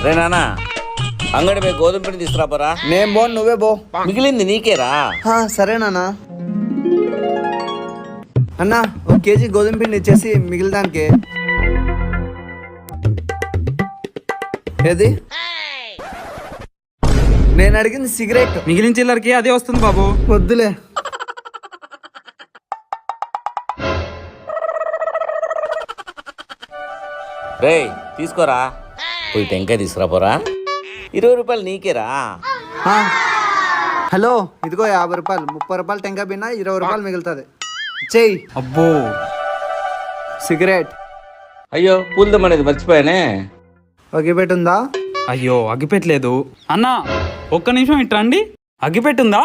రే నానా అంగడి పోయి గోధుమ పిండి తీసుకురాపోరా. నేను బో నువ్వే బో. మిగిలింది నీకేరా. సరేనా అన్నా, 1 కేజీ గోధుమ పిండి ఇచ్చేసి మిగిలిదానికి. ఏది? నేను అడిగింది సిగరెట్. మిగిలిన చిల్లరకి అదే వస్తుంది బాబు. వద్దులే. రే తీసుకోరా. పోయి టెంకాయ తీసుకురాపోరా. 20 రూపాయలు నీకేరా. హలో, ఇదిగో 50 రూపాయలు. 30 రూపాయలు టెంకాయ బిన్నా, 20 రూపాయలు మిగులుతుంది. చెయ్యి. అబ్బో, సిగరెట్. అయ్యో పూలదం అనేది మర్చిపోయానే. ఒగిపెట్టుందా? అయ్యో అగ్గిపెట్టలేదు అన్నా. ఒక్క నిమిషం ఇట్రండి. అగ్గిపెట్టుందా?